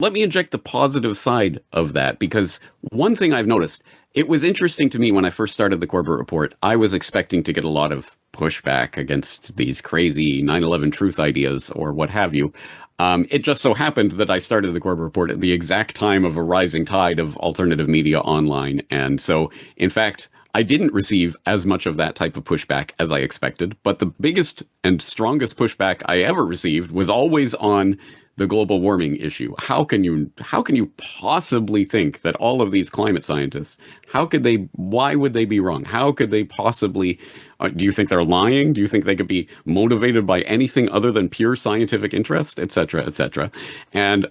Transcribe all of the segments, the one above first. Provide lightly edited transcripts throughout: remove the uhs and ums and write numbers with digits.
let me inject the positive side of that, because one thing I've noticed, it was interesting to me when I first started the Corbett Report. I was expecting to get a lot of pushback against these crazy 9/11 truth ideas or what have you. It just so happened that I started the Corbett Report at the exact time of a rising tide of alternative media online. And so, in fact, I didn't receive as much of that type of pushback as I expected. But the biggest and strongest pushback I ever received was always on the global warming issue. How can you possibly think that all of these climate scientists, why would they be wrong? How could they possibly, do you think they're lying? Do you think they could be motivated by anything other than pure scientific interest, et cetera, et cetera? And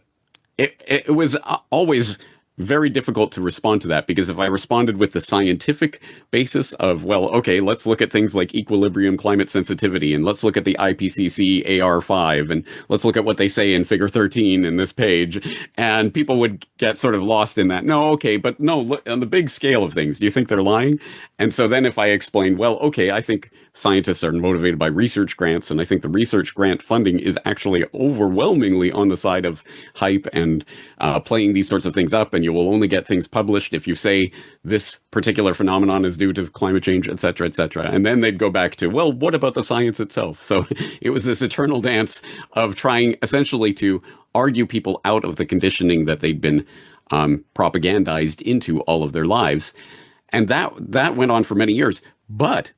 it was always very difficult to respond to that, because if I responded with the scientific basis of, well, okay, let's look at things like equilibrium climate sensitivity, and let's look at the IPCC AR5, and let's look at what they say in figure 13 in this page, and people would get sort of lost in that. No, okay, but no, look, on the big scale of things, do you think they're lying? And so then if I explain, well, okay, I think scientists are motivated by research grants, and I think the research grant funding is actually overwhelmingly on the side of hype and playing these sorts of things up, and you will only get things published if you say this particular phenomenon is due to climate change, et cetera, et cetera. And then they'd go back to, well, what about the science itself? So it was this eternal dance of trying essentially to argue people out of the conditioning that they'd been propagandized into all of their lives. And that went on for many years. But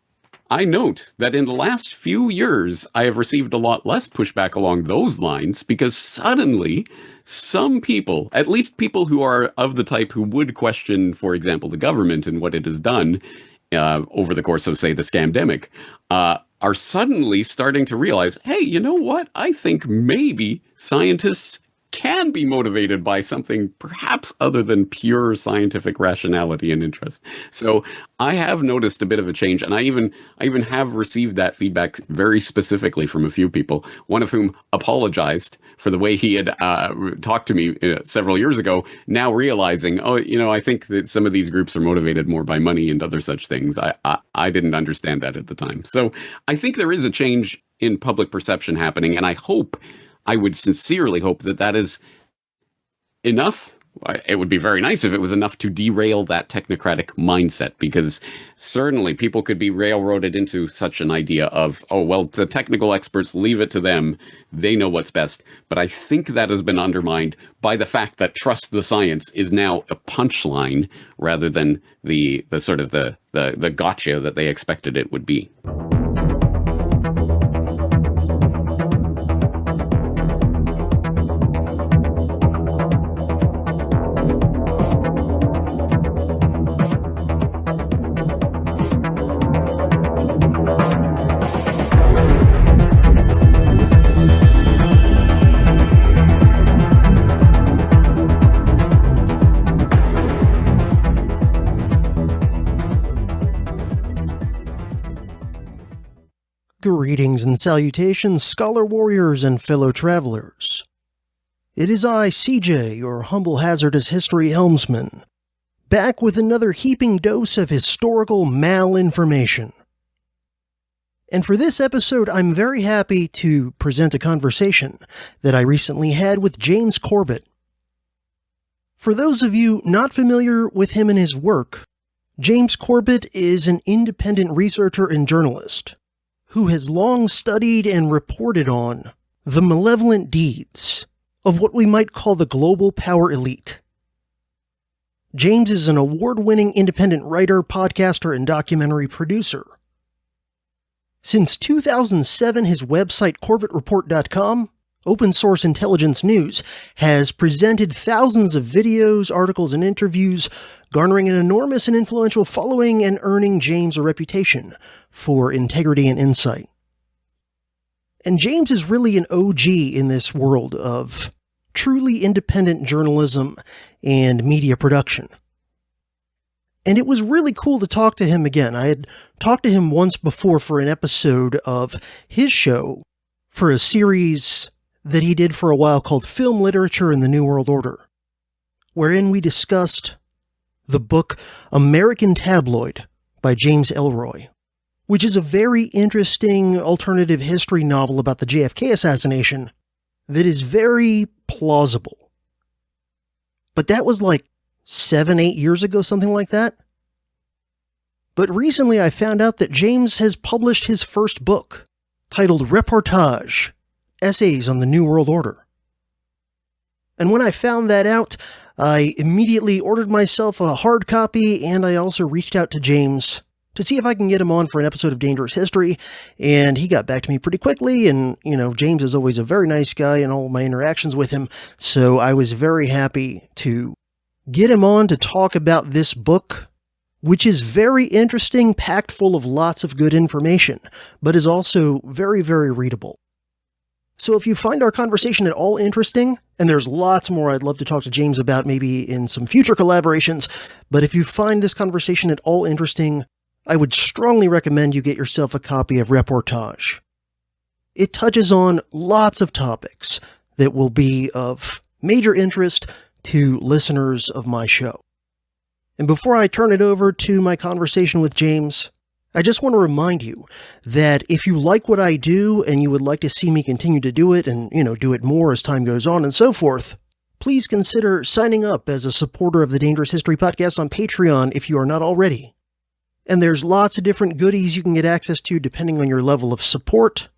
I note that in the last few years, I have received a lot less pushback along those lines, because suddenly some people, at least people who are of the type who would question, for example, the government and what it has done over the course of, say, the scamdemic, are suddenly starting to realize, hey, you know what? I think maybe scientists can be motivated by something perhaps other than pure scientific rationality and interest. So I have noticed a bit of a change, and I even have received that feedback very specifically from a few people, one of whom apologized for the way he had talked to me several years ago, now realizing, oh, I think that some of these groups are motivated more by money and other such things. I didn't understand that at the time. So I think there is a change in public perception happening, and I would sincerely hope that that is enough. It would be very nice if it was enough to derail that technocratic mindset, because certainly people could be railroaded into such an idea of, oh, well, the technical experts, leave it to them. They know what's best. But I think that has been undermined by the fact that trust the science is now a punchline rather than the sort of the gotcha that they expected it would be. Greetings and salutations, scholar warriors and fellow travelers. It is I, CJ, your humble hazardous history helmsman, back with another heaping dose of historical malinformation. And for this episode, I'm very happy to present a conversation that I recently had with James Corbett. For those of you not familiar with him and his work, James Corbett is an independent researcher and journalist who has long studied and reported on the malevolent deeds of what we might call the global power elite. James is an award-winning independent writer, podcaster, and documentary producer. Since 2007, his website, CorbettReport.com, open source intelligence news, has presented thousands of videos, articles, and interviews, garnering an enormous and influential following and earning James a reputation for integrity and insight. And James is really an OG in this world of truly independent journalism and media production. And it was really cool to talk to him again. I had talked to him once before for an episode of his show for a series that he did for a while called Film Literature in the New World Order, wherein we discussed the book American Tabloid by James Ellroy, which is a very interesting alternative history novel about the JFK assassination that is very plausible. but that was like 7-8 years ago, something like that. But recently I found out that James has published his first book, titled Reportage, Essays on the New World Order. And when I found that out, I immediately ordered myself a hard copy, and I also reached out to James to see if I can get him on for an episode of Dangerous History, and he got back to me pretty quickly, and, James is always a very nice guy in all of my interactions with him, so I was very happy to get him on to talk about this book, which is very interesting, packed full of lots of good information, but is also very, very readable. So if you find our conversation at all interesting, and there's lots more I'd love to talk to James about maybe in some future collaborations, but if you find this conversation at all interesting, I would strongly recommend you get yourself a copy of Reportage. It touches on lots of topics that will be of major interest to listeners of my show. And before I turn it over to my conversation with James, I just want to remind you that if you like what I do and you would like to see me continue to do it and, do it more as time goes on and so forth, please consider signing up as a supporter of the Dangerous History Podcast on Patreon if you are not already. And there's lots of different goodies you can get access to depending on your level of support,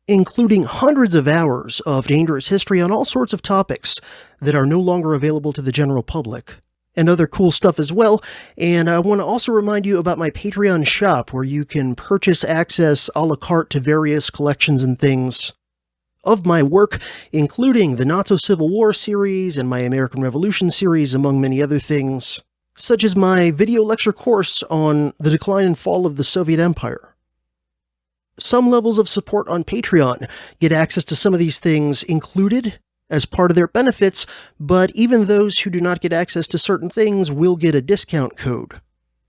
including hundreds of hours of Dangerous History on all sorts of topics that are no longer available to the general public, and other cool stuff as well. And I want to also remind you about my Patreon shop, where you can purchase access a la carte to various collections and things of my work, including the Not-So-Civil War series and my American Revolution series, among many other things, such as my video lecture course on the decline and fall of the Soviet Empire. Some levels of support on Patreon get access to some of these things included as part of their benefits, but even those who do not get access to certain things will get a discount code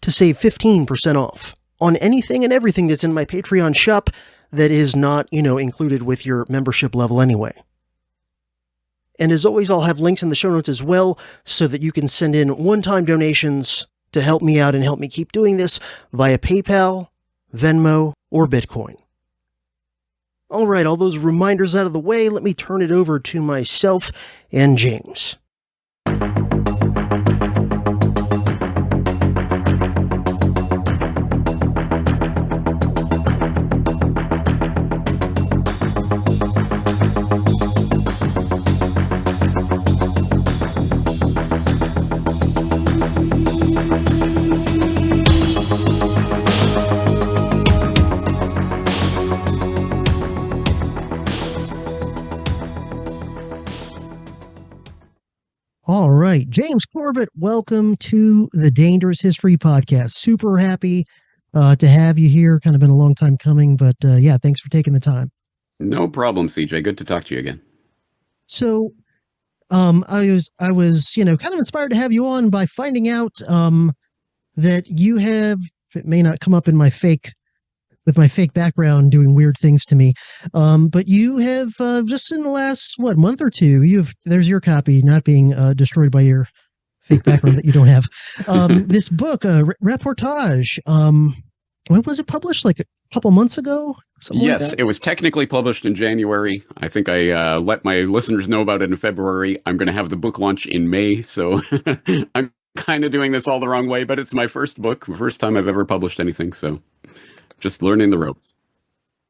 to save 15% off on anything and everything that's in my Patreon shop that is not, included with your membership level anyway. And as always, I'll have links in the show notes as well, so that you can send in one-time donations to help me out and help me keep doing this via PayPal, Venmo, or Bitcoin. All right, all those reminders out of the way, let me turn it over to myself and James. All right, James Corbett, welcome to the Dangerous History Podcast. Super happy to have you here. Kind of been a long time coming, but yeah, thanks for taking the time. No problem, CJ. Good to talk to you again. So, I was, kind of inspired to have you on by finding out that you have. It may not come up in my fake background doing weird things to me. But you have, just in the last, month or two, there's your copy not being destroyed by your fake background that you don't have. This book, Reportage, when was it published? Like a couple months ago? Yes, it was technically published in January. I think I let my listeners know about it in February. I'm going to have the book launch in May, so I'm kind of doing this all the wrong way, but it's my first book, first time I've ever published anything, so just learning the ropes.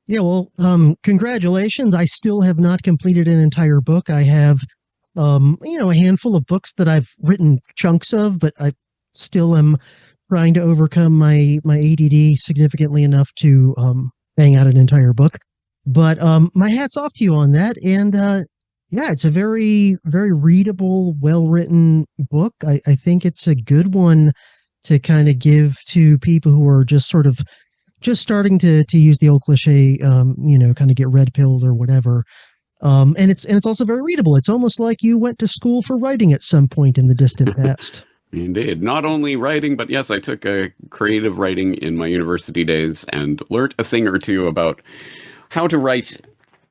Yeah, well, congratulations. I still have not completed an entire book. I have, a handful of books that I've written chunks of, but I still am trying to overcome my ADD significantly enough to bang out an entire book. But my hat's off to you on that. And yeah, it's a very, very readable, well-written book. I think it's a good one to kind of give to people who are just sort of starting to use the old cliche, kind of get red pilled or whatever. And it's also very readable. It's almost like you went to school for writing at some point in the distant past. Indeed. Not only writing, but yes, I took creative writing in my university days and learned a thing or two about how to write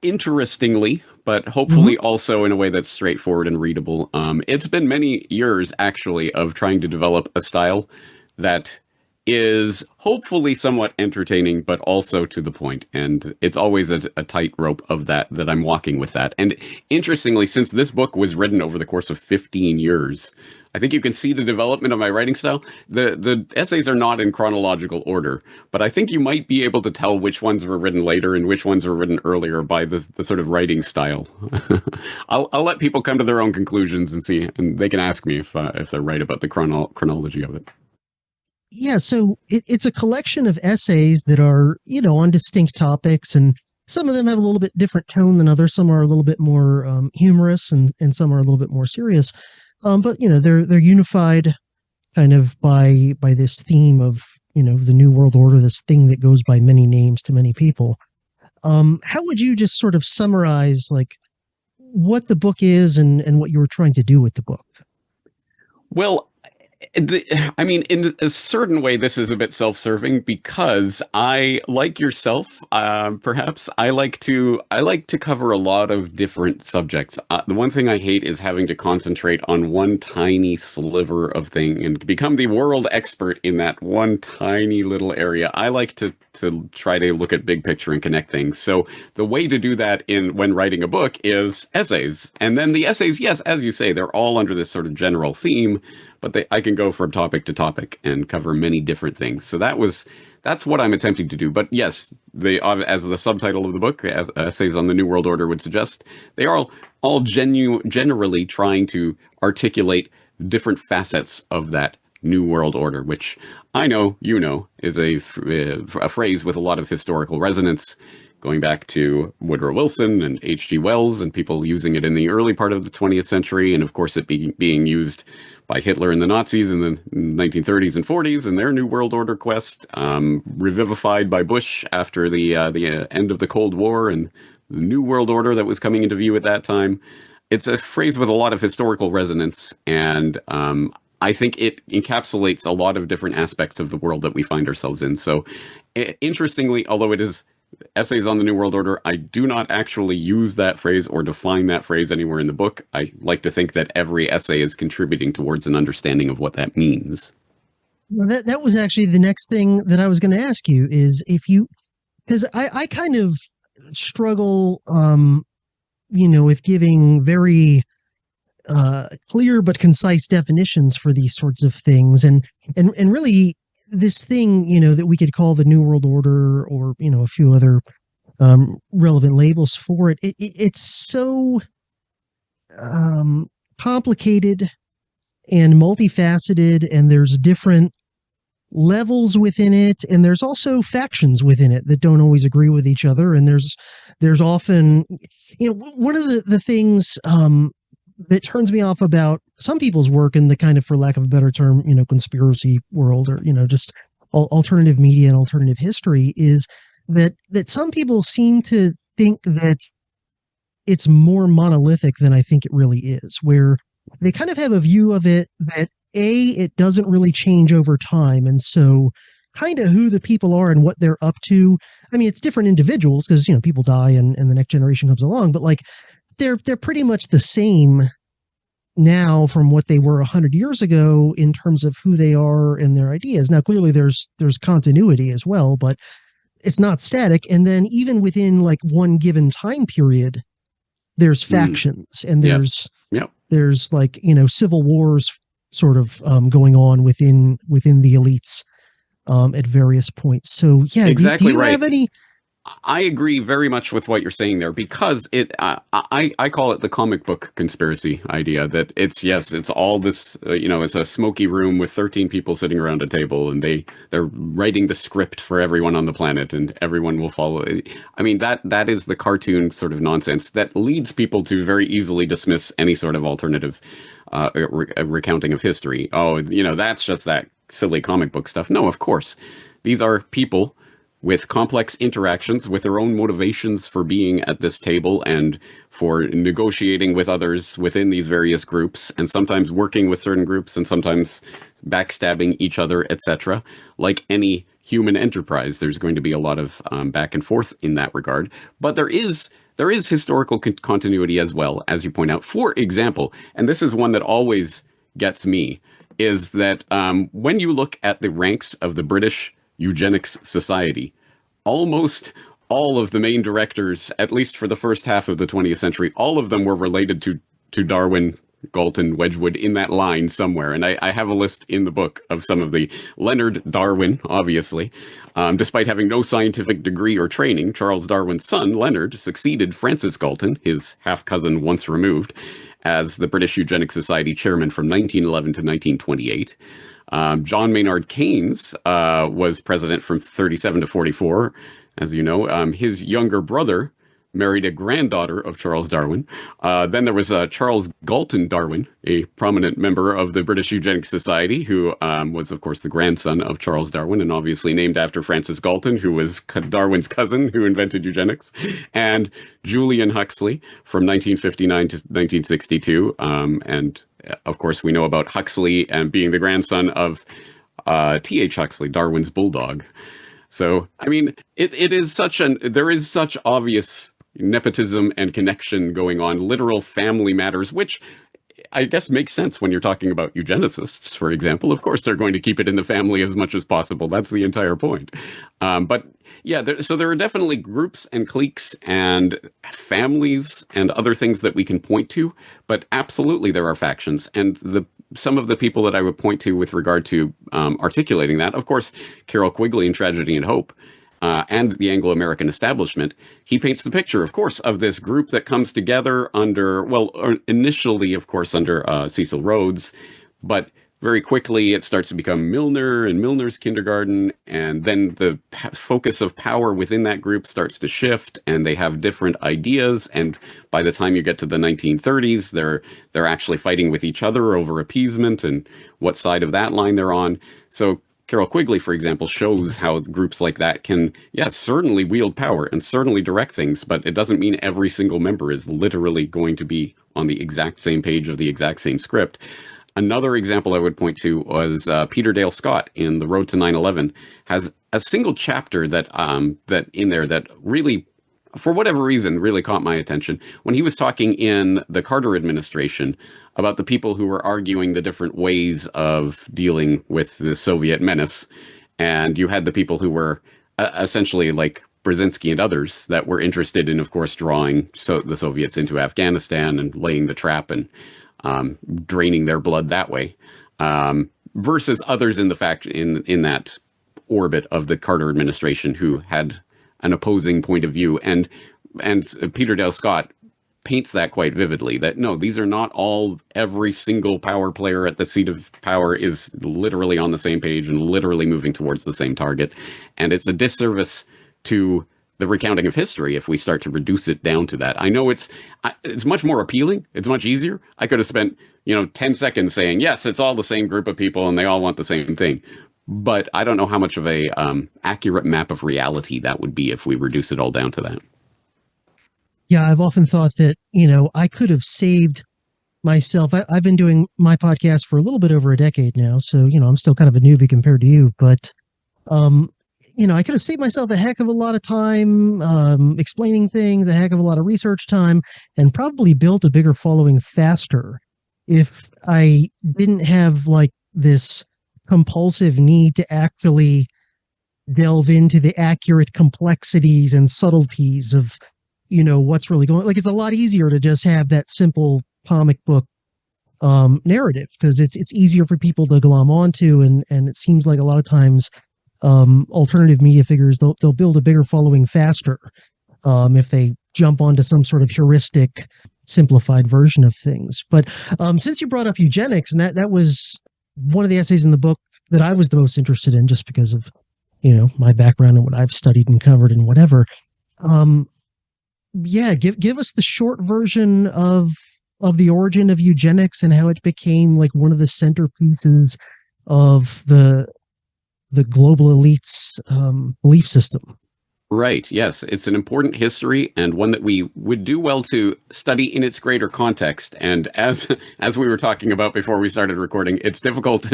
interestingly, but hopefully also in a way that's straightforward and readable. It's been many years, actually, of trying to develop a style that is hopefully somewhat entertaining, but also to the point. And it's always a tightrope of that I'm walking with that. And interestingly, since this book was written over the course of 15 years, I think you can see the development of my writing style. The essays are not in chronological order, but I think you might be able to tell which ones were written later and which ones were written earlier by the sort of writing style. I'll let people come to their own conclusions and see, and they can ask me if they're right about the chronology of it. Yeah, so it's a collection of essays that are, on distinct topics, and some of them have a little bit different tone than others. Some are a little bit more humorous, and some are a little bit more serious. But they're unified kind of by this theme of the New World Order, this thing that goes by many names to many people. How would you just sort of summarize like what the book is and what you were trying to do with the book? Well, I mean, in a certain way, this is a bit self-serving because I, like yourself, perhaps I like to cover a lot of different subjects. The one thing I hate is having to concentrate on one tiny sliver of thing and become the world expert in that one tiny little area. I like to try to look at big picture and connect things. So the way to do that when writing a book is essays, and then the essays, yes, as you say, they're all under this sort of general theme. But I can go from topic to topic and cover many different things. So that's what I'm attempting to do. But yes, as the subtitle of the book, as Essays on the New World Order would suggest, they are all generally trying to articulate different facets of that New World Order, which I know, is a phrase with a lot of historical resonance, going back to Woodrow Wilson and H.G. Wells and people using it in the early part of the 20th century. And of course, it being used by Hitler and the Nazis in the 1930s and 40s and their New World Order quest, revivified by Bush after the end of the Cold War and the New World Order that was coming into view at that time. It's a phrase with a lot of historical resonance, and I think it encapsulates a lot of different aspects of the world that we find ourselves in. So, interestingly, although it is Essays on the New World Order, I do not actually use that phrase or define that phrase anywhere in the book. I like to think that every essay is contributing towards an understanding of what that means. Well, that was actually the next thing that I was going to ask you is because I kind of struggle, with giving very clear but concise definitions for these sorts of things, and really this thing, that we could call the New World Order or, a few other relevant labels for it. It's so complicated and multifaceted, and there's different levels within it, and there's also factions within it that don't always agree with each other. And there's often, one of the things that turns me off about some people's work in the kind of, for lack of a better term, conspiracy world, or, just alternative media and alternative history, is that some people seem to think that it's more monolithic than I think it really is, where they kind of have a view of it that it doesn't really change over time. And so kind of who the people are and what they're up to. I mean, it's different individuals because, people die and the next generation comes along, but like, they're pretty much the same now from what they were 100 years ago in terms of who they are and their ideas. Now, clearly there's continuity as well, but it's not static. And then even within like one given time period, there's factions and there's like, civil wars sort of going on within the elites at various points. So yeah, exactly. Do you have any? I agree very much with what you're saying there, because I call it the comic book conspiracy idea, that it's all this, it's a smoky room with 13 people sitting around a table, and they're writing the script for everyone on the planet, and everyone will follow. I mean, that is the cartoon sort of nonsense that leads people to very easily dismiss any sort of alternative recounting of history. Oh, that's just that silly comic book stuff. No, of course. These are people with complex interactions, with their own motivations for being at this table and for negotiating with others within these various groups, and sometimes working with certain groups and sometimes backstabbing each other, etc. Like any human enterprise, there's going to be a lot of back and forth in that regard. But there is historical continuity as well, as you point out. For example, and this is one that always gets me, is that when you look at the ranks of the British Eugenics Society, almost all of the main directors, at least for the first half of the 20th century, all of them were related to Darwin, Galton, Wedgwood, in that line somewhere. And I have a list in the book of some of the Leonard Darwin, obviously. Despite having no scientific degree or training, Charles Darwin's son, Leonard, succeeded Francis Galton, his half-cousin once removed, as the British Eugenics Society chairman from 1911 to 1928. John Maynard Keynes was president from 37 to 44. As you know, his younger brother married a granddaughter of Charles Darwin. Then there was Charles Galton Darwin, a prominent member of the British Eugenics Society, who was, of course, the grandson of Charles Darwin, and obviously named after Francis Galton, who was Darwin's cousin who invented eugenics, and Julian Huxley from 1959 to 1962. And, of course, we know about Huxley and being the grandson of T.H. Huxley, Darwin's bulldog. So, I mean, there is such obvious nepotism and connection going on, literal family matters, which I guess makes sense when you're talking about eugenicists, for example. Of course, they're going to keep it in the family as much as possible. That's the entire point. But yeah, so there are definitely groups and cliques and families and other things that we can point to, but absolutely there are factions. And some of the people that I would point to with regard to articulating that, of course, Carroll Quigley in Tragedy and Hope, and the Anglo-American establishment, he paints the picture, of course, of this group that comes together under, initially, of course, under Cecil Rhodes, but very quickly it starts to become Milner and Milner's kindergarten, and then the focus of power within that group starts to shift, and they have different ideas, and by the time you get to the 1930s, they're actually fighting with each other over appeasement and what side of that line they're on. So Carroll Quigley, for example, shows how groups like that can, yes, certainly wield power and certainly direct things, but it doesn't mean every single member is literally going to be on the exact same page of the exact same script. Another example I would point to was Peter Dale Scott in The Road to 9/11 has a single chapter that in there that really, for whatever reason, really caught my attention when he was talking in the Carter administration about the people who were arguing the different ways of dealing with the Soviet menace. And you had the people who were essentially like Brzezinski and others that were interested in, of course, drawing the Soviets into Afghanistan and laying the trap and draining their blood that way, versus others in in that orbit of the Carter administration who had an opposing point of view. And Peter Dale Scott paints that quite vividly, that no, these are not every single power player at the seat of power is literally on the same page and literally moving towards the same target. And it's a disservice to the recounting of history if we start to reduce it down to that. I know it's much more appealing. It's much easier. I could have spent, 10 seconds saying, yes, it's all the same group of people and they all want the same thing. But I don't know how much of a accurate map of reality that would be if we reduce it all down to that. Yeah, I've often thought that, I could have saved myself. I've been doing my podcast for a little bit over a decade now. So, I'm still kind of a newbie compared to you. But, I could have saved myself a heck of a lot of time explaining things, a heck of a lot of research time, and probably built a bigger following faster if I didn't have like this compulsive need to actually delve into the accurate complexities and subtleties of what's really going on. Like, it's a lot easier to just have that simple comic book narrative because it's easier for people to glom onto, and it seems like a lot of times alternative media figures they'll build a bigger following faster if they jump onto some sort of heuristic simplified version of things. But since you brought up eugenics, and that was one of the essays in the book that I was the most interested in, just because of my background and what I've studied and covered and whatever. Give us the short version of the origin of eugenics and how it became like one of the centerpieces of the global elite's belief system. Right. Yes. It's an important history and one that we would do well to study in its greater context. And as we were talking about before we started recording, it's difficult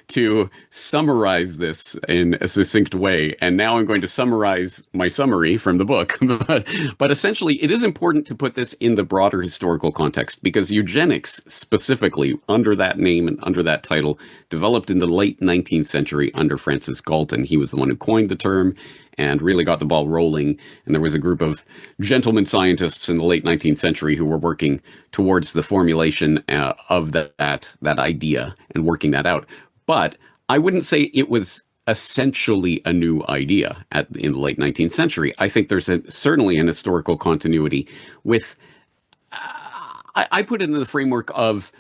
to summarize this in a succinct way. And now I'm going to summarize my summary from the book. But essentially, it is important to put this in the broader historical context because eugenics, specifically under that name and under that title, developed in the late 19th century under Francis Galton. He was the one who coined the term and really got the ball rolling. And there was a group of gentlemen scientists in the late 19th century who were working towards the formulation of that idea and working that out. But I wouldn't say it was essentially a new idea in the late 19th century. I think there's certainly an historical continuity with, I put it in the framework of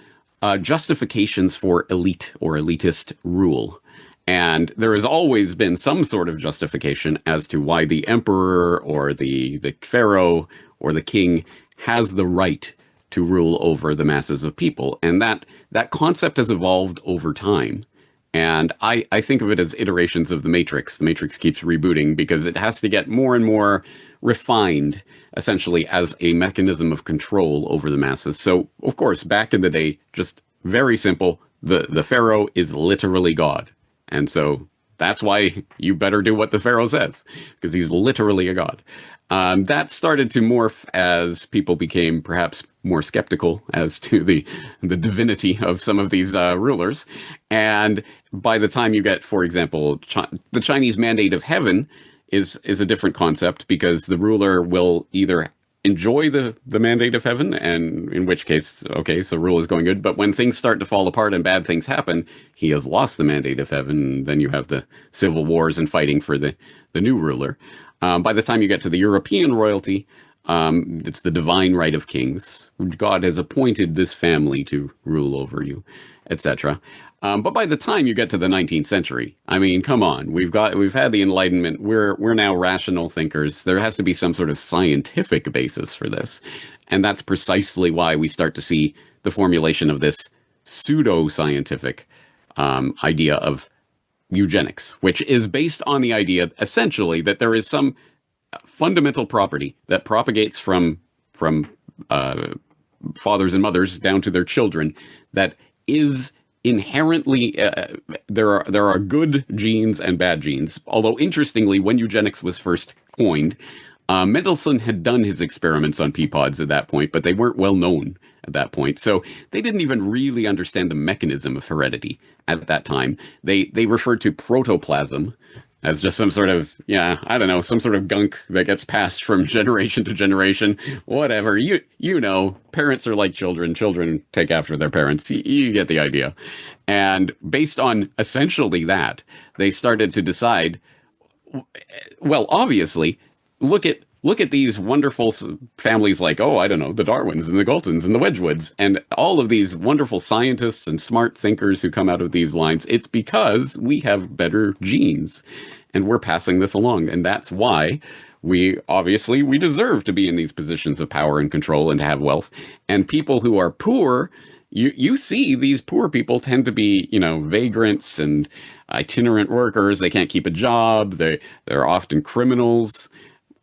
justifications for elite or elitist rule. And there has always been some sort of justification as to why the emperor or the pharaoh or the king has the right to rule over the masses of people. And that concept has evolved over time. And I think of it as iterations of the Matrix. The Matrix keeps rebooting because it has to get more and more refined, essentially, as a mechanism of control over the masses. So, of course, back in the day, just very simple, the pharaoh is literally God. And so that's why you better do what the pharaoh says, because he's literally a god. That started to morph as people became perhaps more skeptical as to the divinity of some of these rulers. And by the time you get, for example, the Chinese mandate of heaven is a different concept because the ruler will either enjoy the mandate of heaven, and in which case, okay, so rule is going good. But when things start to fall apart and bad things happen, he has lost the mandate of heaven. And then you have the civil wars and fighting for the new ruler. By the time you get to the European royalty, it's the divine right of kings. God has appointed this family to rule over you, etc. But by the time you get to the 19th century, I mean, come on, we've had the Enlightenment. We're now rational thinkers. There has to be some sort of scientific basis for this, and that's precisely why we start to see the formulation of this pseudo-scientific idea of eugenics, which is based on the idea, essentially, that there is some fundamental property that propagates from fathers and mothers down to their children that is inherently there are good genes and bad genes. Although interestingly, when eugenics was first coined, Mendelssohn had done his experiments on pea pods at that point, but they weren't well known at that point. So they didn't even really understand the mechanism of heredity at that time. They referred to protoplasm as just some sort of, I don't know, some sort of gunk that gets passed from generation to generation, whatever. You know, parents are like children. Children take after their parents. You get the idea. And based on essentially that, they started to decide, well, obviously, look at these wonderful families like, I don't know, the Darwins and the Galtons and the Wedgwoods and all of these wonderful scientists and smart thinkers who come out of these lines. It's because we have better genes and we're passing this along. And that's why we deserve to be in these positions of power and control and to have wealth. And people who are poor, you see these poor people tend to be, vagrants and itinerant workers. They can't keep a job. They're often criminals.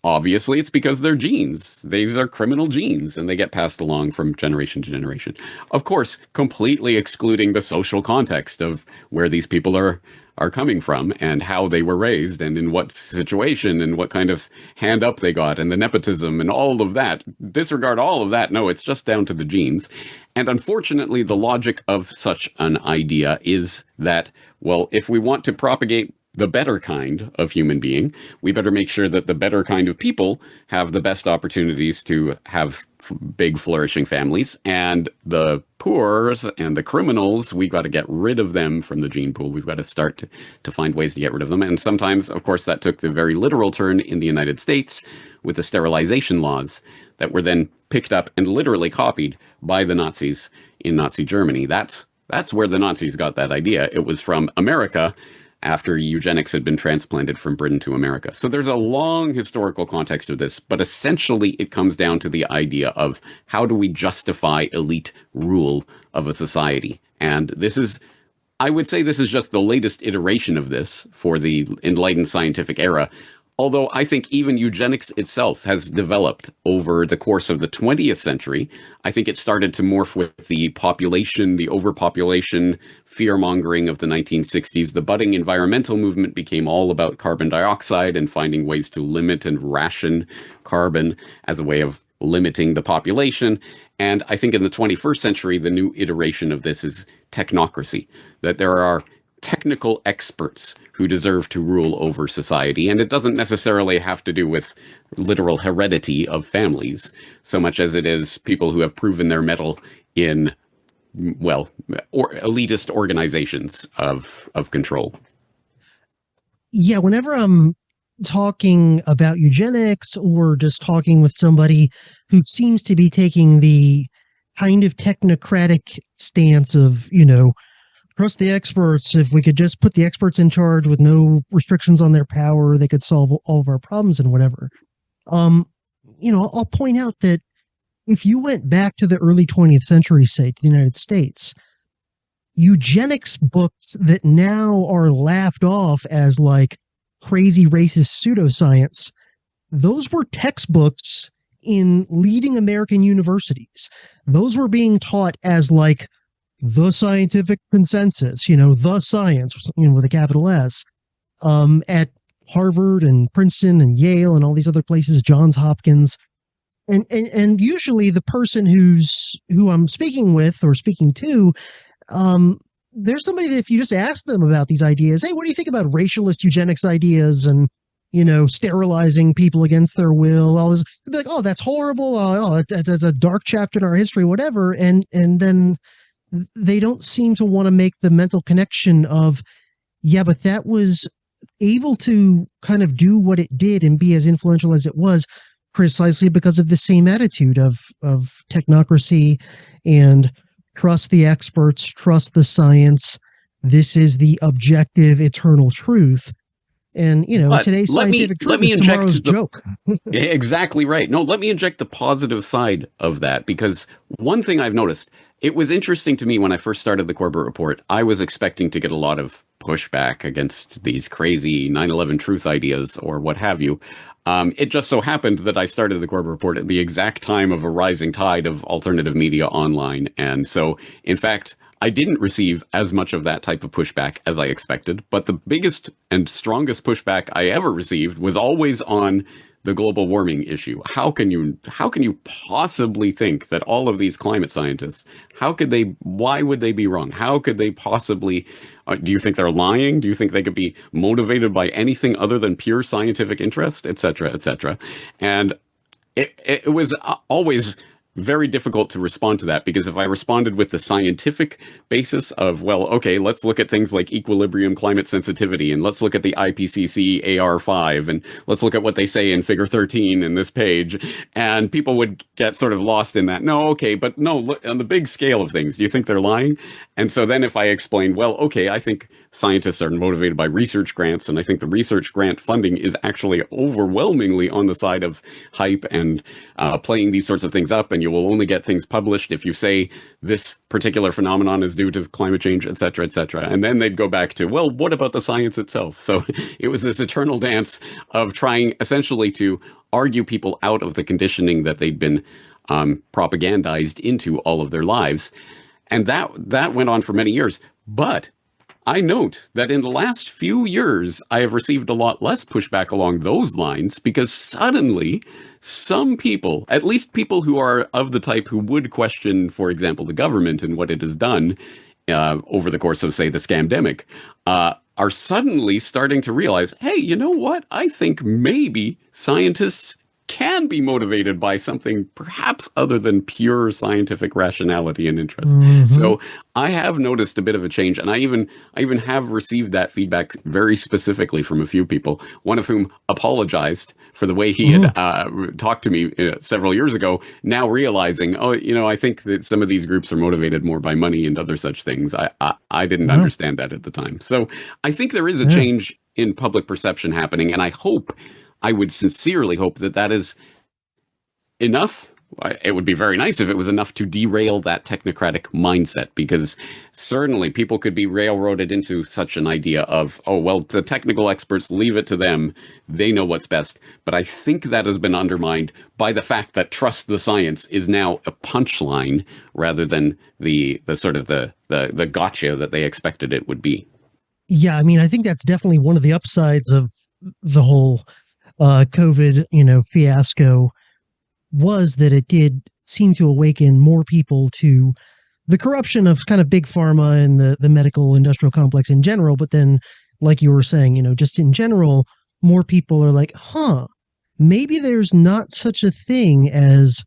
Obviously, it's because they're genes. These are criminal genes, and they get passed along from generation to generation. Of course, completely excluding the social context of where these people are coming from and how they were raised and in what situation and what kind of hand up they got and the nepotism and all of that. Disregard all of that. No, it's just down to the genes. And unfortunately, the logic of such an idea is that, well, if we want to propagate the better kind of human being, we better make sure that the better kind of people have the best opportunities to have big flourishing families, and the poor and the criminals, we got to get rid of them from the gene pool. We've got to start to find ways to get rid of them. And sometimes, of course, that took the very literal turn in the United States with the sterilization laws that were then picked up and literally copied by the Nazis in Nazi Germany. That's where the Nazis got that idea. It was from America, after eugenics had been transplanted from Britain to America. So there's a long historical context of this, but essentially it comes down to the idea of how do we justify elite rule of a society? And I would say this is just the latest iteration of this for the enlightened scientific era. although I think even eugenics itself has developed over the course of the 20th century. I think it started to morph with the population, the overpopulation, fear-mongering of the 1960s. The budding environmental movement became all about carbon dioxide and finding ways to limit and ration carbon as a way of limiting the population. And I think in the 21st century, the new iteration of this is technocracy, that there are technical experts who deserve to rule over society. And it doesn't necessarily have to do with literal heredity of families, so much as it is people who have proven their mettle in, well, or elitist organizations of control. Yeah, whenever I'm talking about eugenics or just talking with somebody who seems to be taking the kind of technocratic stance of, trust the experts. If we could just put the experts in charge with no restrictions on their power, they could solve all of our problems and whatever. I'll point out that if you went back to the early 20th century, say, to the United States, eugenics books that now are laughed off as like crazy racist pseudoscience, those were textbooks in leading American universities. Those were being taught as like the scientific consensus, the science, with a capital S, at Harvard and Princeton and Yale and all these other places, Johns Hopkins. And usually the person who I'm speaking with or speaking to, there's somebody that if you just ask them about these ideas, hey, what do you think about racialist eugenics ideas and, sterilizing people against their will, all this, they'd be like, oh, that's horrible. Oh, that's a dark chapter in our history, whatever. And then they don't seem to want to make the mental connection of, yeah, but that was able to kind of do what it did and be as influential as it was precisely because of the same attitude of technocracy and trust the experts, trust the science. This is the objective, eternal truth. And, today's scientific truth is tomorrow's joke. Exactly right. No, let me inject the positive side of that, because one thing I've noticed, it was interesting to me when I first started the Corbett Report. I was expecting to get a lot of pushback against these crazy 9/11 truth ideas or what have you. It just so happened that I started the Corbett Report at the exact time of a rising tide of alternative media online. And so, in fact, I didn't receive as much of that type of pushback as I expected. But the biggest and strongest pushback I ever received was always on the global warming issue. How can you possibly think that all of these climate scientists, why would they be wrong? How could they possibly, do you think they're lying? Do you think they could be motivated by anything other than pure scientific interest, et cetera, et cetera? And it was always very difficult to respond to that, because if I responded with the scientific basis of, well, okay, let's look at things like equilibrium climate sensitivity, and let's look at the IPCC AR5, and let's look at what they say in figure 13 in this page, and people would get sort of lost in that. No, okay, but no, look, on the big scale of things, do you think they're lying? And so then if I explain, well, okay, I think scientists are motivated by research grants, and I think the research grant funding is actually overwhelmingly on the side of hype and playing these sorts of things up, and you will only get things published if you say this particular phenomenon is due to climate change, et cetera, et cetera. And then they'd go back to, well, what about the science itself? So it was this eternal dance of trying essentially to argue people out of the conditioning that they'd been propagandized into all of their lives. And that went on for many years. But I note that in the last few years, I have received a lot less pushback along those lines, because suddenly some people, at least people who are of the type who would question, for example, the government and what it has done over the course of, say, the scamdemic, are suddenly starting to realize, hey, you know what? I think maybe scientists can be motivated by something perhaps other than pure scientific rationality and interest. Mm-hmm. So I have noticed a bit of a change, and I even have received that feedback very specifically from a few people, one of whom apologized for the way he had talked to me several years ago, now realizing, oh, I think that some of these groups are motivated more by money and other such things. I didn't understand that at the time. So I think there is a change in public perception happening, and I would sincerely hope that that is enough It would be very nice if it was enough to derail that technocratic mindset, because certainly people could be railroaded into such an idea of, oh, well, the technical experts, leave it to them. They know what's best. But I think that has been undermined by the fact that trust the science is now a punchline rather than the sort of the gotcha that they expected it would be. Yeah, I mean, I think that's definitely one of the upsides of the whole COVID, fiasco, was that it did seem to awaken more people to the corruption of kind of big pharma and the medical industrial complex in general. But then, like you were saying, just in general, more people are like, maybe there's not such a thing as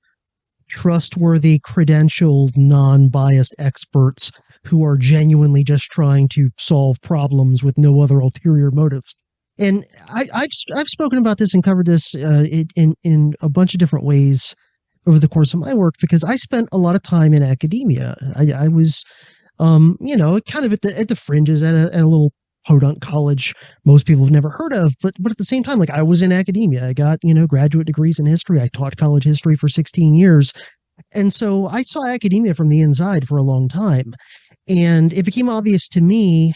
trustworthy, credentialed, non-biased experts who are genuinely just trying to solve problems with no other ulterior motives. And I've spoken about this and covered this in a bunch of different ways over the course of my work, because I spent a lot of time in academia. I was, kind of at the fringes at a little podunk college most people have never heard of, but at the same time, like, I was in academia. I got graduate degrees in history. I taught college history for 16 years, and so I saw academia from the inside for a long time, and it became obvious to me.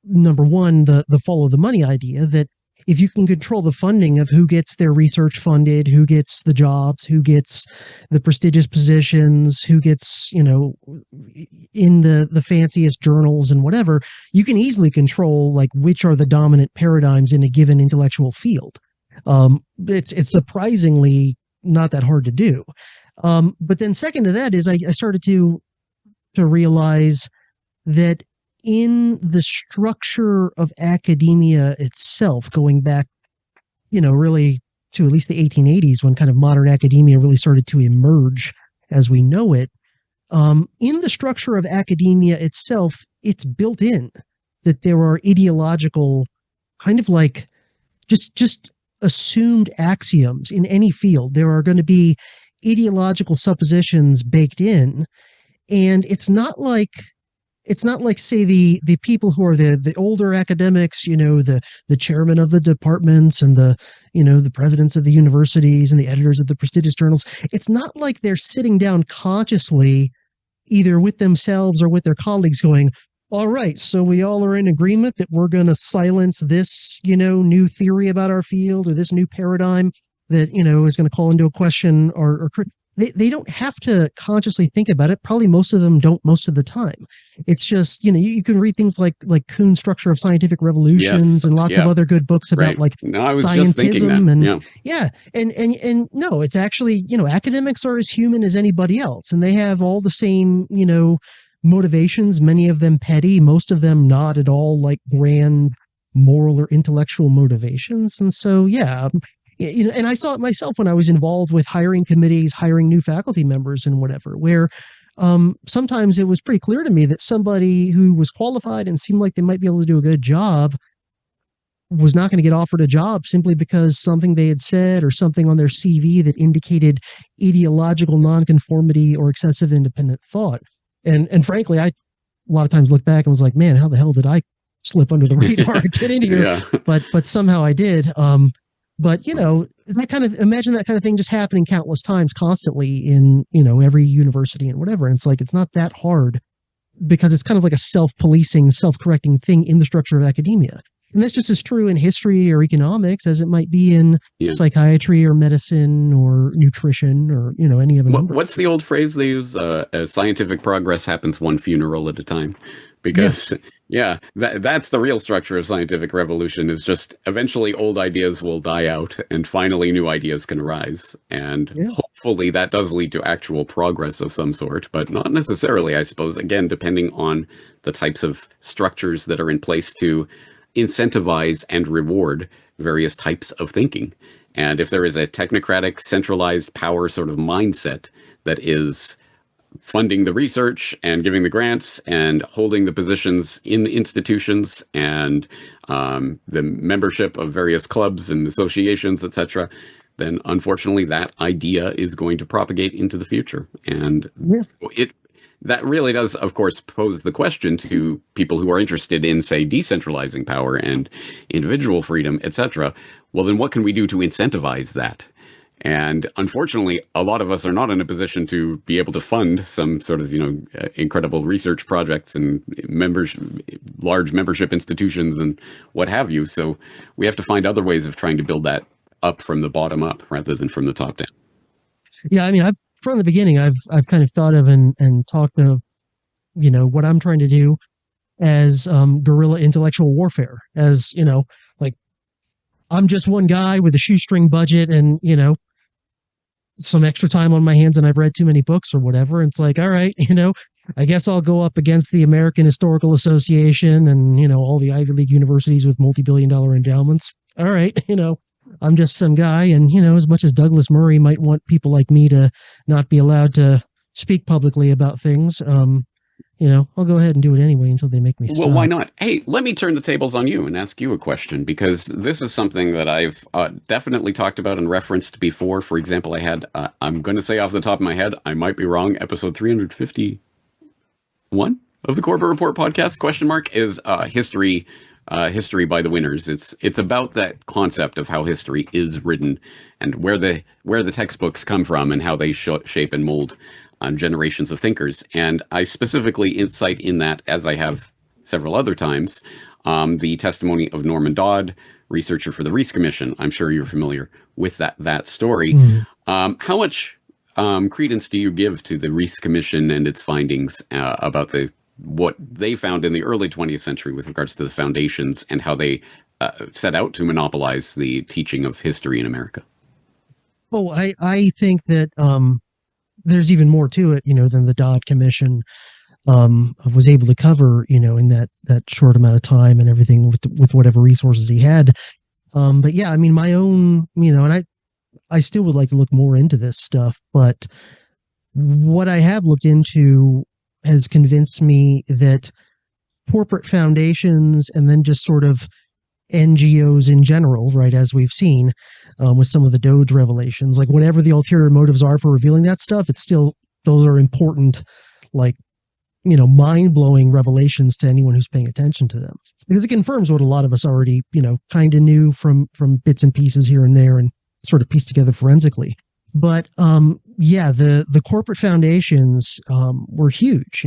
Number one, the follow the money idea, that if you can control the funding of who gets their research funded, who gets the jobs, who gets the prestigious positions, who gets, in the fanciest journals and whatever, you can easily control like which are the dominant paradigms in a given intellectual field. It's surprisingly not that hard to do. But then second to that is I started to realize that in the structure of academia itself, going back, really to at least the 1880s, when kind of modern academia really started to emerge as we know it, in the structure of academia itself, it's built in that there are ideological, kind of like just assumed axioms in any field. There are going to be ideological suppositions baked in, and it's not like, say, the people who are the older academics, the chairman of the departments and the presidents of the universities and the editors of the prestigious journals. It's not like they're sitting down consciously, either with themselves or with their colleagues, going, all right, so we all are in agreement that we're going to silence this, new theory about our field, or this new paradigm that, is going to call into a question or they don't have to consciously think about it. Probably most of them don't most of the time. It's just, you can read things like Kuhn's Structure of Scientific Revolutions, and lots of other good books about No, I was just thinking that. And no, it's actually, academics are as human as anybody else, and they have all the same, motivations, many of them petty, most of them not at all like grand moral or intellectual motivations. And so, and I saw it myself when I was involved with hiring committees, hiring new faculty members and whatever, where sometimes it was pretty clear to me that somebody who was qualified and seemed like they might be able to do a good job was not going to get offered a job simply because something they had said or something on their CV that indicated ideological nonconformity or excessive independent thought. And frankly, I a lot of times look back and was like, man, how the hell did I slip under the radar and get in here? But somehow I did. But imagine that kind of thing just happening countless times constantly in, every university and whatever. And it's like, it's not that hard, because it's kind of like a self-policing, self-correcting thing in the structure of academia. And that's just as true in history or economics as it might be in psychiatry or medicine or nutrition or, any of them. What's the old phrase they use? Scientific progress happens one funeral at a time. Because, that's the real structure of scientific revolution, is just eventually old ideas will die out and finally new ideas can arise. And hopefully that does lead to actual progress of some sort, but not necessarily, I suppose, again, depending on the types of structures that are in place to incentivize and reward various types of thinking. And if there is a technocratic, centralized power sort of mindset that is funding the research and giving the grants and holding the positions in institutions and the membership of various clubs and associations, etc., then unfortunately that idea is going to propagate into the future. And that really does, of course, pose the question to people who are interested in, say, decentralizing power and individual freedom, etc. Well, then what can we do to incentivize that? And unfortunately, a lot of us are not in a position to be able to fund some sort of, incredible research projects and large membership institutions and what have you. So we have to find other ways of trying to build that up from the bottom up rather than from the top down. Yeah, I mean, from the beginning, I've kind of thought of and talked of, what I'm trying to do as guerrilla intellectual warfare, as, like I'm just one guy with a shoestring budget and, some extra time on my hands and I've read too many books or whatever. And it's like, all right, I guess I'll go up against the American Historical Association and, all the Ivy League universities with multi-billion-dollar endowments. All right, I'm just some guy. And, as much as Douglas Murray might want people like me to not be allowed to speak publicly about things, I'll go ahead and do it anyway until they make me stop. Well, why not? Hey, let me turn the tables on you and ask you a question, because this is something that I've definitely talked about and referenced before. For example, I had, I'm going to say off the top of my head, I might be wrong, episode 351 of the Corbett Report podcast, is history by the winners. It's about that concept of how history is written and where the textbooks come from and how they shape and mold generations of thinkers. And I specifically incite in that, as I have several other times, the testimony of Norman Dodd, researcher for the Reese Commission. I'm sure you're familiar with that story. Mm. How much credence do you give to the Reese Commission and its findings about what they found in the early 20th century with regards to the foundations and how they set out to monopolize the teaching of history in America? Oh, I think that there's even more to it, than the Dodd Commission was able to cover, in that short amount of time and everything with whatever resources he had. But yeah, I mean, my own, and I still would like to look more into this stuff, but what I have looked into has convinced me that corporate foundations and then just sort of NGOs in general, right, as we've seen with some of the Doge revelations, like whatever the ulterior motives are for revealing that stuff, it's still, those are important, like, mind-blowing revelations to anyone who's paying attention to them, because it confirms what a lot of us already, kind of knew from bits and pieces here and there and sort of pieced together forensically. But yeah, the corporate foundations were huge,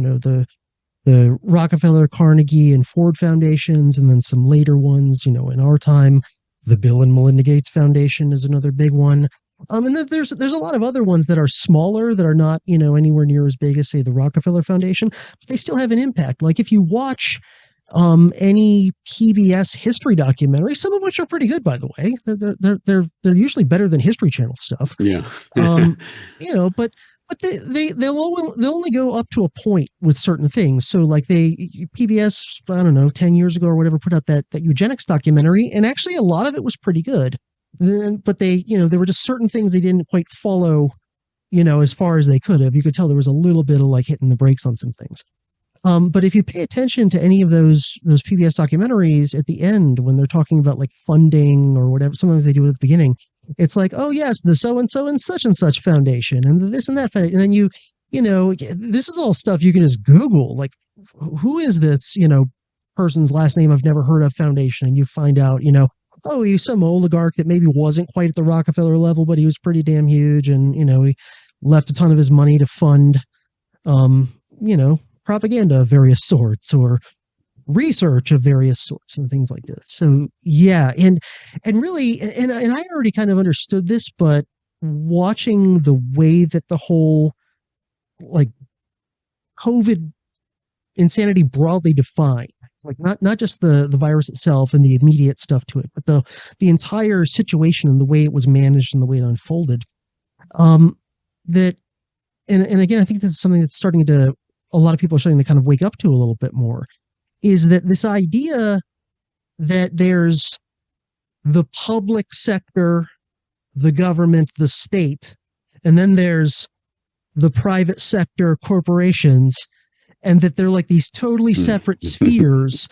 the Rockefeller, Carnegie, and Ford foundations, and then some later ones, in our time. The Bill and Melinda Gates Foundation is another big one. And then there's a lot of other ones that are smaller, that are not, anywhere near as big as, say, the Rockefeller Foundation, but they still have an impact. Like if you watch any PBS history documentary, some of which are pretty good, by the way. They're usually better than History Channel stuff. Yeah. But they'll only go up to a point with certain things. So like PBS, I don't know, 10 years ago or whatever, put out that eugenics documentary, and actually a lot of it was pretty good. But there were just certain things they didn't quite follow, as far as they could have. You could tell there was a little bit of like hitting the brakes on some things. But if you pay attention to any of those PBS documentaries at the end, when they're talking about like funding or whatever, sometimes they do it at the beginning. It's like, oh yes, the so-and-so and such foundation and this and that. And then this is all stuff you can just Google, like, who is this, person's last name I've never heard of foundation. And you find out, oh, he's some oligarch that maybe wasn't quite at the Rockefeller level, but he was pretty damn huge. And, he left a ton of his money to fund, propaganda of various sorts or research of various sorts and things like this. So yeah, and really, and I already kind of understood this, but watching the way that the whole like COVID insanity broadly defined, like not just the virus itself and the immediate stuff to it, but the entire situation and the way it was managed and the way it unfolded, that and again, I think this is something that's a lot of people are starting to kind of wake up to a little bit more, is that this idea that there's the public sector, the government, the state, and then there's the private sector, corporations, and that they're like these totally separate spheres.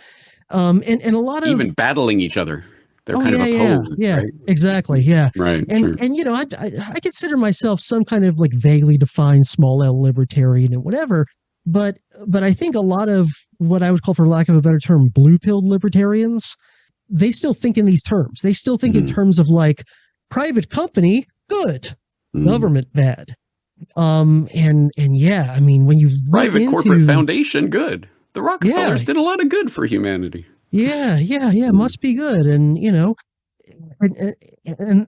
And a lot of even battling each other. They're kind of opposed. Yeah, right? Exactly. Yeah. Right. And I consider myself some kind of like vaguely defined small L libertarian and whatever. But I think a lot of what I would call, for lack of a better term, blue-pilled libertarians, they still think in these terms. They still think in terms of like private company, good, Mm. government bad. And yeah, I mean, when you look Private into corporate foundation, good. The yeah, Rockefellers did a lot of good for humanity. yeah, must be good, and and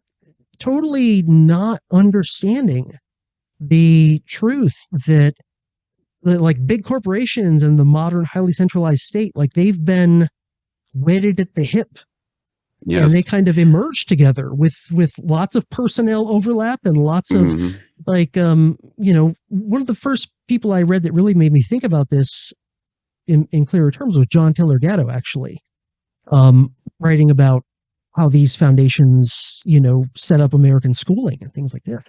totally not understanding the truth that like big corporations and the modern highly centralized state, like they've been wedded at the hip, and they Yes. kind of emerged together with lots of personnel overlap and lots of Hmm. like one of the first people I read that really made me think about this in clearer terms was John Taylor Gatto, actually, writing about how these foundations set up American schooling and things like this.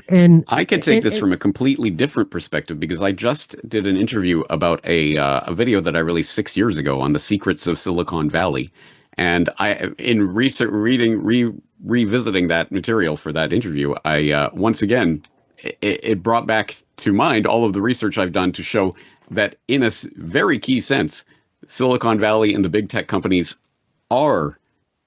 and I can take and, this and from a completely different perspective because I just did an interview about a video that I released 6 years ago on the secrets of Silicon Valley, and in research, revisiting that material for that interview, I once again it brought back to mind all of the research I've done to show that in a very key sense, Silicon Valley and the big tech companies are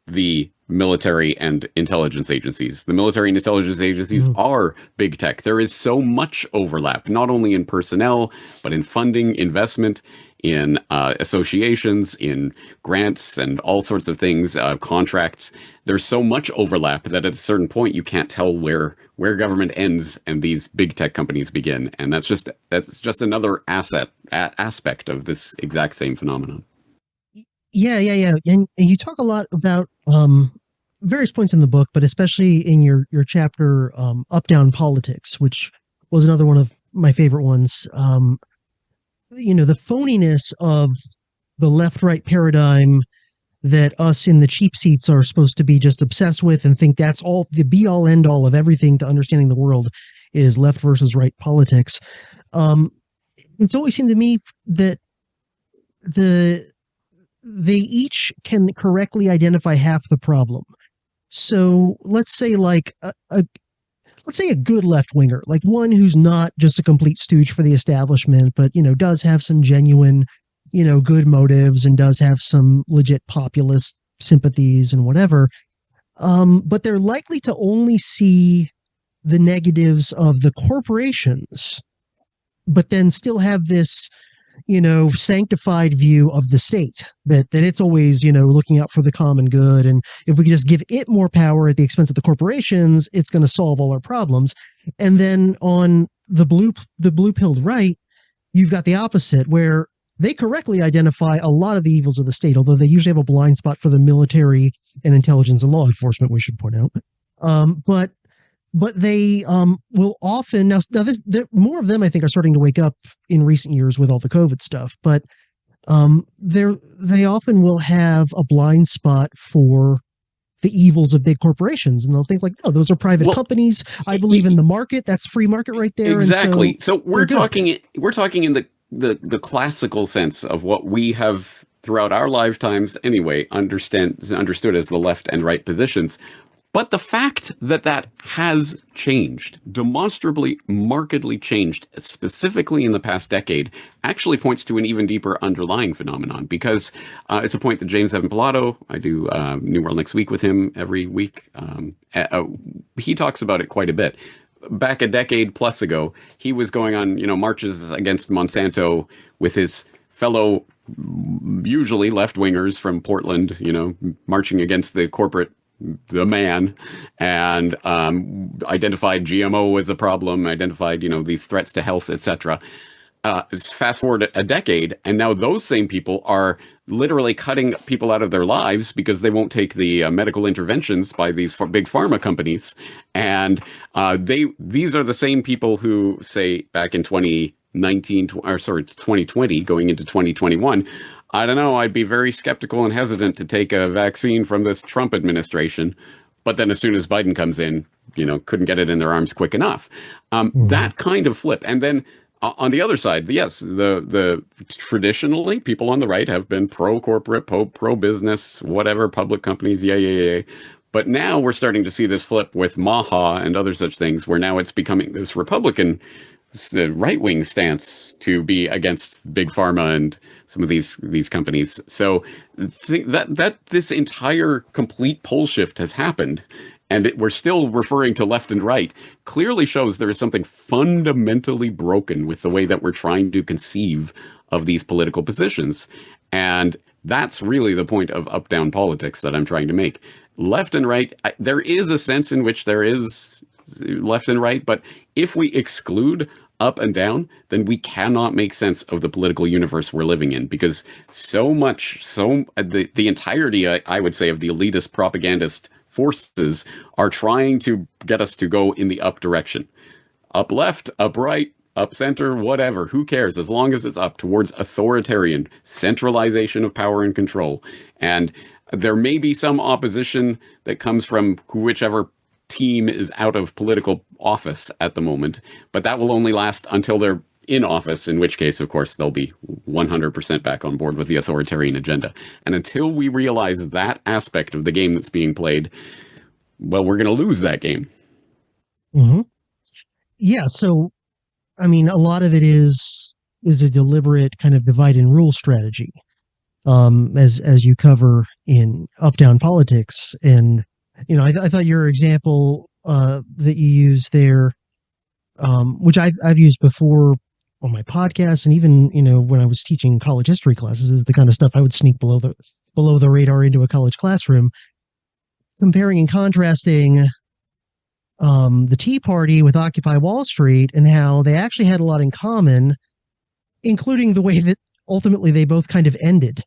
the military and intelligence agencies. The military and intelligence agencies are big tech. There is so much overlap, not only in personnel, but in funding, investment, in associations, in grants, and all sorts of things, contracts. There's so much overlap that at a certain point you can't tell where government ends and these big tech companies begin. And that's just another aspect of this exact same phenomenon. yeah, and you talk a lot about various points in the book, but especially in your chapter Up Down Politics, which was another one of my favorite ones. The phoniness of the left right paradigm that us in the cheap seats are supposed to be just obsessed with and think that's all the be all end all of everything to understanding the world is left versus right politics. It's always seemed to me that they each can correctly identify half the problem. So let's say like let's say a good left winger, like one who's not just a complete stooge for the establishment, but does have some genuine, good motives and does have some legit populist sympathies and whatever. But they're likely to only see the negatives of the corporations, but then still have this sanctified view of the state that it's always, looking out for the common good. And if we can just give it more power at the expense of the corporations, it's going to solve all our problems. And then on the blue pilled right, you've got the opposite where they correctly identify a lot of the evils of the state, although they usually have a blind spot for the military and intelligence and law enforcement, we should point out. But they will often now more of them I think are starting to wake up in recent years with all the COVID stuff, but they often will have a blind spot for the evils of big corporations, and they'll think like, oh, those are private companies. I believe in the market. That's free market right there. Exactly. And so we're talking in the classical sense of what we have throughout our lifetimes anyway understood as the left and right positions. But the fact that has changed, demonstrably, markedly changed, specifically in the past decade, actually points to an even deeper underlying phenomenon, because it's a point that James Evan Pilato, I do New World Next Week with him every week, he talks about it quite a bit. Back a decade plus ago, he was going on, marches against Monsanto with his fellow, usually left-wingers from Portland, marching against the man, and identified GMO as a problem, identified, these threats to health, etc. Fast forward a decade, and now those same people are literally cutting people out of their lives because they won't take the medical interventions by these big pharma companies. And these are the same people who say back in 2020, going into 2021, I don't know, I'd be very skeptical and hesitant to take a vaccine from this Trump administration. But then as soon as Biden comes in, couldn't get it in their arms quick enough. That kind of flip. And then on the other side, yes, the traditionally people on the right have been pro-corporate, pro-business, whatever, public companies, yeah. But now we're starting to see this flip with Maha and other such things, where now it's becoming this Republican right-wing stance to be against big pharma and some of these companies. So think that this entire complete pole shift has happened, we're still referring to left and right, clearly shows there is something fundamentally broken with the way that we're trying to conceive of these political positions. And that's really the point of up-down politics that I'm trying to make. Left and right, there is a sense in which there is left and right, but if we exclude up and down, then we cannot make sense of the political universe we're living in, because the entirety, I would say, of the elitist propagandist forces are trying to get us to go in the up direction. Up left, up right, up center, whatever, who cares, as long as it's up towards authoritarian centralization of power and control. And there may be some opposition that comes from whichever team is out of political office at the moment, but that will only last until they're in office, in which case, of course, they'll be 100% back on board with the authoritarian agenda. And until we realize that aspect of the game that's being played, well, we're going to lose that game. Mm-hmm. Yeah, so, I mean, a lot of it is a deliberate kind of divide and rule strategy, as you cover in up-down politics. And you know, I thought your example that you used there, which I've used before on my podcast, and even, you know, when I was teaching college history classes, is the kind of stuff I would sneak below the radar into a college classroom, comparing and contrasting the Tea Party with Occupy Wall Street, and how they actually had a lot in common, including the way that ultimately they both kind of ended.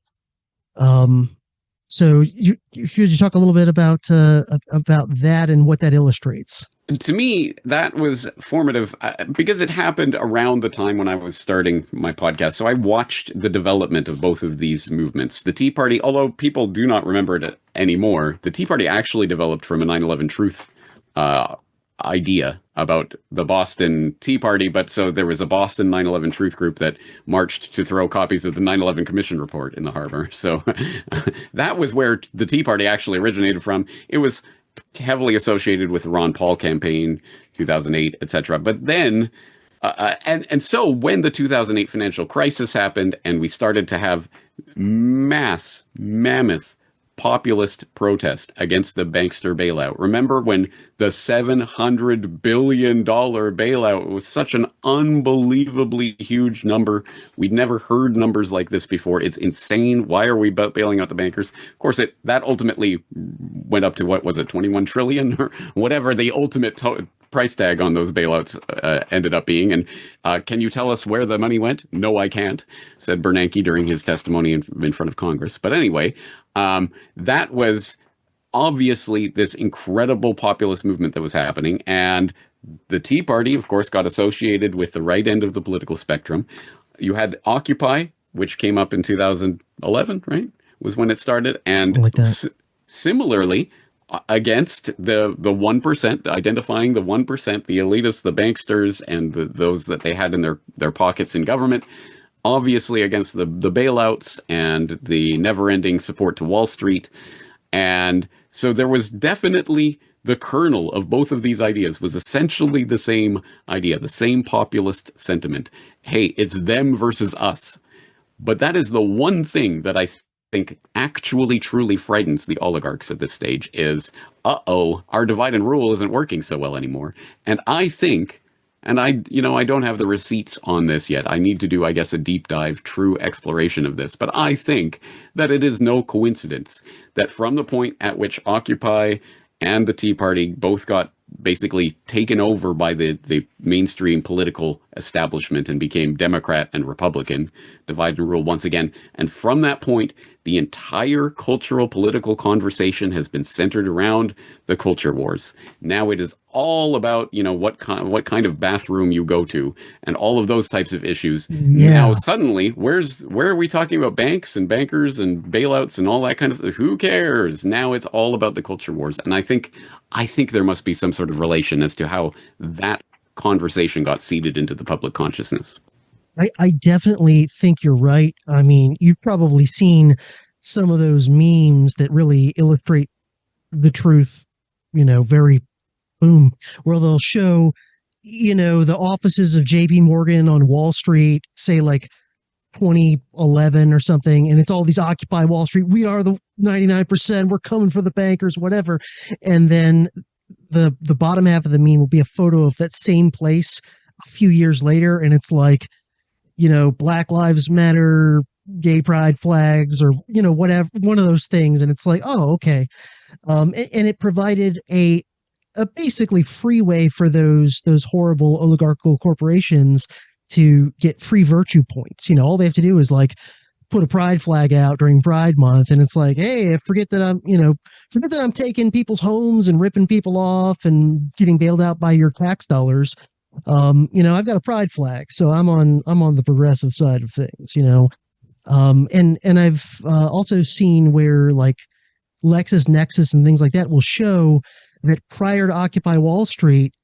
So could you talk a little bit about that and what that illustrates? To me, that was formative because it happened around the time when I was starting my podcast. So I watched the development of both of these movements. The Tea Party, although people do not remember it anymore, the Tea Party actually developed from a 9/11 truth idea about the Boston Tea Party. But so there was a Boston 9/11 truth group that marched to throw copies of the 9/11 Commission report in the harbor. So that was where the Tea Party actually originated from. It was heavily associated with the Ron Paul campaign, 2008, etc. But then, and so when the 2008 financial crisis happened and we started to have mammoth populist protest against the bankster bailout. Remember when the $700 billion bailout was such an unbelievably huge number? We'd never heard numbers like this before. It's insane. Why are we bailing out the bankers? Of course, that ultimately went up to, what was it, 21 trillion or whatever the ultimate price tag on those bailouts ended up being. And can you tell us where the money went? No, I can't, said Bernanke during his testimony in front of Congress. But anyway, that was obviously this incredible populist movement that was happening. And the Tea Party, of course, got associated with the right end of the political spectrum. You had Occupy, which came up in 2011, right? Was when it started. And like similarly, against the 1%, identifying the 1%, the elitists, the banksters, and those that they had in their pockets in government, obviously against the bailouts and the never-ending support to Wall Street. And so there was definitely the kernel of both of these ideas was essentially the same idea, the same populist sentiment. Hey, it's them versus us. But that is the one thing that I think actually truly frightens the oligarchs at this stage is, our divide and rule isn't working so well anymore. And I think, and I don't have the receipts on this yet. I need to do, I guess, a deep dive, true exploration of this. But I think that it is no coincidence that from the point at which Occupy and the Tea Party both got basically taken over by the mainstream political establishment and became Democrat and Republican, divide and rule once again. And from that point, the entire cultural political conversation has been centered around the culture wars. Now it is all about, what kind of bathroom you go to and all of those types of issues. Yeah. Now suddenly, where are we talking about banks and bankers and bailouts and all that kind of stuff? Who cares? Now it's all about the culture wars. And I think there must be some sort of relation as to how that conversation got seeded into the public consciousness. I definitely think you're right. I mean, you've probably seen some of those memes that really illustrate the truth, very boom, where they'll show, the offices of JP Morgan on Wall Street, say like 2011 or something, and it's all these Occupy Wall Street. We are the 99%. We're coming for the bankers, whatever. And then the bottom half of the meme will be a photo of that same place a few years later, and it's like, Black Lives Matter, gay pride flags, or whatever, one of those things, and it's like, oh, okay. And it provided a basically free way for those horrible oligarchical corporations to get free virtue points. All they have to do is like put a pride flag out during Pride Month, and it's like, hey, forget that I'm taking people's homes and ripping people off and getting bailed out by your tax dollars. I've got a pride flag, so I'm on the progressive side of things. And I've also seen where like LexisNexis and things like that will show that prior to Occupy Wall Street,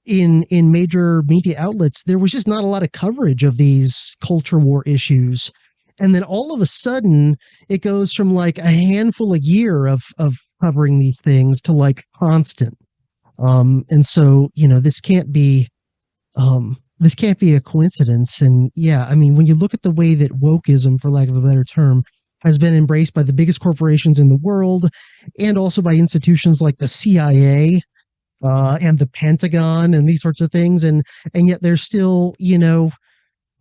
in major media outlets, there was just not a lot of coverage of these culture war issues. And then all of a sudden, it goes from like a handful a year of covering these things to like constant. And so, this can't be a coincidence. And yeah, I mean, when you look at the way that wokeism, for lack of a better term, has been embraced by the biggest corporations in the world, and also by institutions like the CIA and the Pentagon and these sorts of things, and yet there's still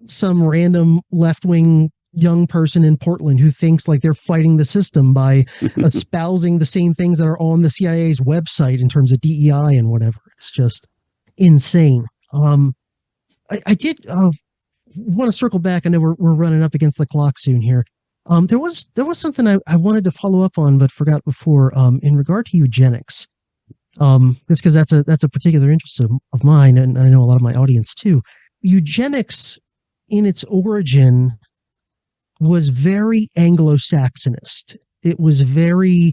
some random left-wing young person in Portland who thinks like they're fighting the system by espousing the same things that are on the CIA's website in terms of DEI and whatever. It's just insane. I did want to circle back. I know we're running up against the clock soon here. There was something I wanted to follow up on, but forgot before, in regard to eugenics. Just because that's a particular interest of mine, and I know a lot of my audience too. Eugenics, in its origin, was very Anglo-Saxonist. It was very,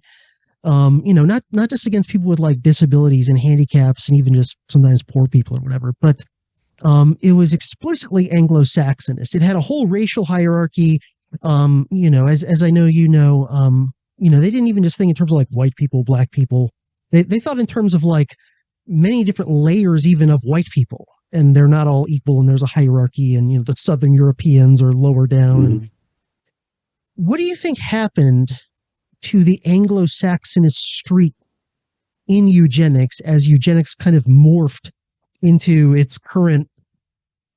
not just against people with like disabilities and handicaps, and even just sometimes poor people or whatever, but it was explicitly Anglo-Saxonist. It had a whole racial hierarchy. As I know, they didn't even just think in terms of like white people, black people. They thought in terms of like many different layers, even of white people, and they're not all equal. And there's a hierarchy, and the Southern Europeans are lower down. Mm-hmm. What do you think happened to the Anglo-Saxonist streak in eugenics as eugenics kind of morphed into its current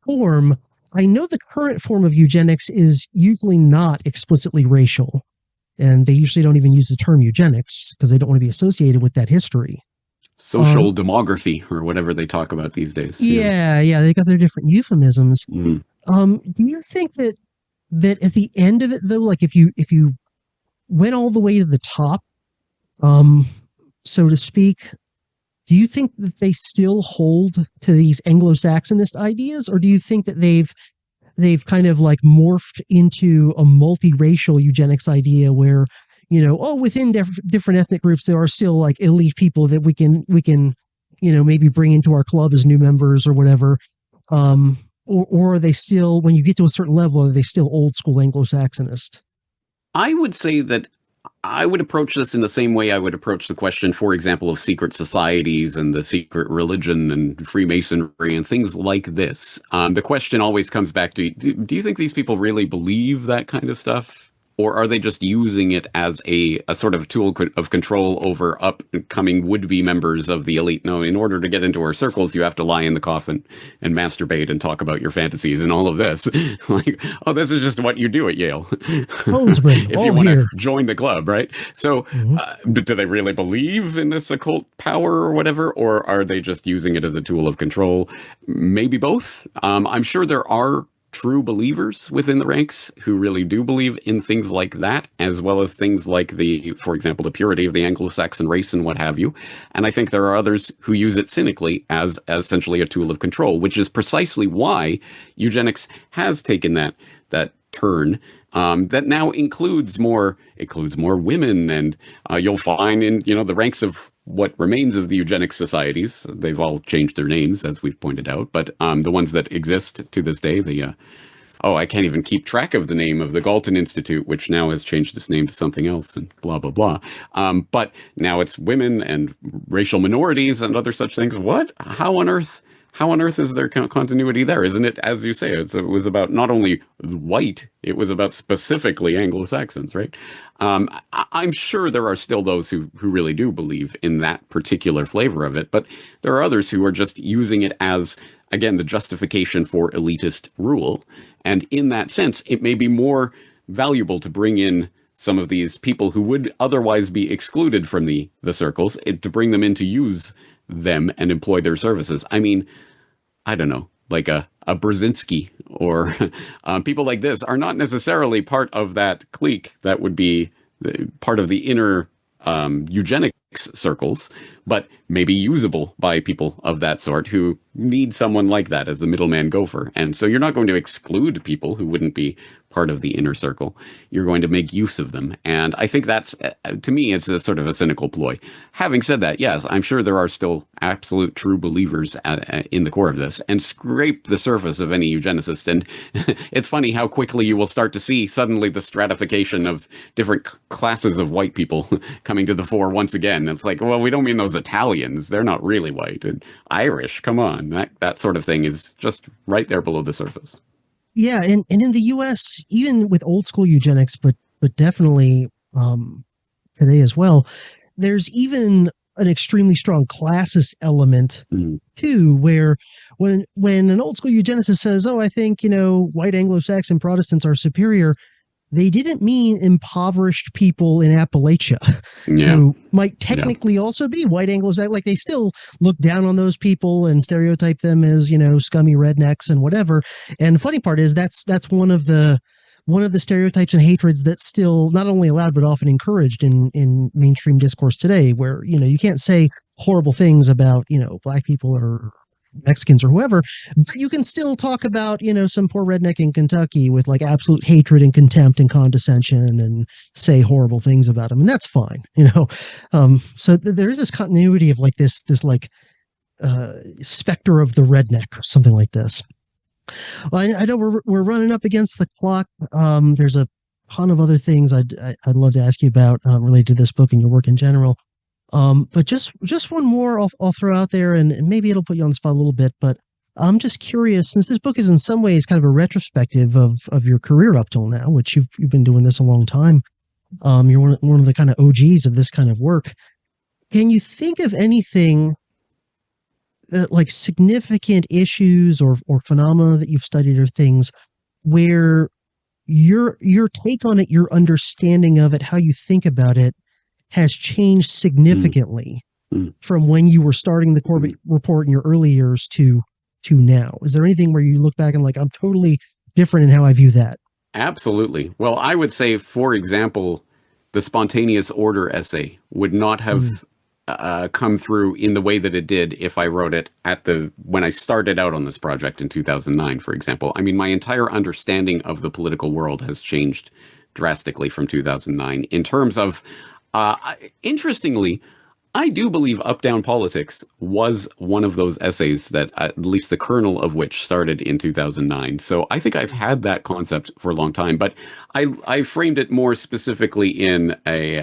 form? I know the current form of eugenics is usually not explicitly racial, and they usually don't even use the term eugenics because they don't want to be associated with that history. Social demography, or whatever they talk about these days. Yeah, they got their different euphemisms. Mm. Do you think that at the end of it, though, like if you went all the way to the top, so to speak, do you think that they still hold to these Anglo-Saxonist ideas, or do you think that they've kind of like morphed into a multiracial eugenics idea where, within different ethnic groups, there are still like elite people that we can, maybe bring into our club as new members or whatever. Or are they still, when you get to a certain level, are they still old school Anglo-Saxonist? I would say that I would approach this in the same way I would approach the question, for example, of secret societies and the secret religion and Freemasonry and things like this. The question always comes back to, do you think these people really believe that kind of stuff? Or are they just using it as a sort of tool of control over upcoming would-be members of the elite? No, in order to get into our circles, you have to lie in the coffin and masturbate and talk about your fantasies and all of this. Like, oh, this is just what you do at Yale. If you want to join the club, right? So do they really believe in this occult power or whatever? Or are they just using it as a tool of control? Maybe both. I'm sure there are true believers within the ranks who really do believe in things like that, as well as things like for example, the purity of the Anglo-Saxon race and what have you. And I think there are others who use it cynically as essentially a tool of control, which is precisely why eugenics has taken that turn. That now includes more women, and you'll find in the ranks of what remains of the eugenics societies, they've all changed their names, as we've pointed out, but the ones that exist to this day, I can't even keep track of the name of the Galton Institute, which now has changed its name to something else, and blah, blah, blah. But now it's women and racial minorities and other such things. What? How on earth how on earth is there continuity there? Isn't it, as you say, it was about not only white, it was about specifically Anglo-Saxons, right? I'm sure there are still those who really do believe in that particular flavor of it, but there are others who are just using it as, again, the justification for elitist rule. And in that sense, it may be more valuable to bring in some of these people who would otherwise be excluded from the circles, to bring them in to use them and employ their services. I mean, I don't know, like a Brzezinski or people like this are not necessarily part of that clique that would be part of the inner eugenics circles, but maybe usable by people of that sort who need someone like that as the middleman gopher. And so you're not going to exclude people who wouldn't be part of the inner circle. You're going to make use of them. And I think that's, to me, it's a sort of a cynical ploy. Having said that, yes, I'm sure there are still absolute true believers in the core of this, and scrape the surface of any eugenicist. And it's funny how quickly you will start to see suddenly the stratification of different classes of white people coming to the fore once again. It's like, well, we don't mean those Italians. They're not really white. And Irish, come on. That sort of thing is just right there below the surface. Yeah, and in the U.S., even with old school eugenics, but definitely today as well, there's even an extremely strong classist element too, where when an old school eugenicist says, "Oh, I think white Anglo-Saxon Protestants are superior," they didn't mean impoverished people in Appalachia who might technically also be white Anglo-Saxon. Like, they still look down on those people and stereotype them as, scummy rednecks and whatever. And the funny part is that's one of the stereotypes and hatreds that's still not only allowed, but often encouraged in mainstream discourse today, where, you can't say horrible things about, black people or Mexicans or whoever, but you can still talk about, some poor redneck in Kentucky with like absolute hatred and contempt and condescension and say horrible things about him. And that's fine, So there is this continuity of like this like specter of the redneck or something like this. Well, I know we're running up against the clock. There's a ton of other things I'd love to ask you about related to this book and your work in general. But just one more I'll throw out there, and maybe it'll put you on the spot a little bit, but I'm just curious, since this book is in some ways kind of a retrospective of your career up till now, which you've been doing this a long time. You're one of the kind of OGs of this kind of work. Can you think of anything like significant issues or phenomena that you've studied, or things where your take on it, your understanding of it, how you think about it, has changed significantly from when you were starting the Corbett Report in your early years to now? Is there anything where you look back and like, I'm totally different in how I view that? Absolutely. Well, I would say, for example, the spontaneous order essay would not have come through in the way that it did if I wrote it when I started out on this project in 2009, for example. I mean, my entire understanding of the political world has changed drastically from 2009 in terms of, interestingly, I do believe Up Down Politics was one of those essays that, at least the kernel of which, started in 2009. So I think I've had that concept for a long time, but I framed it more specifically in a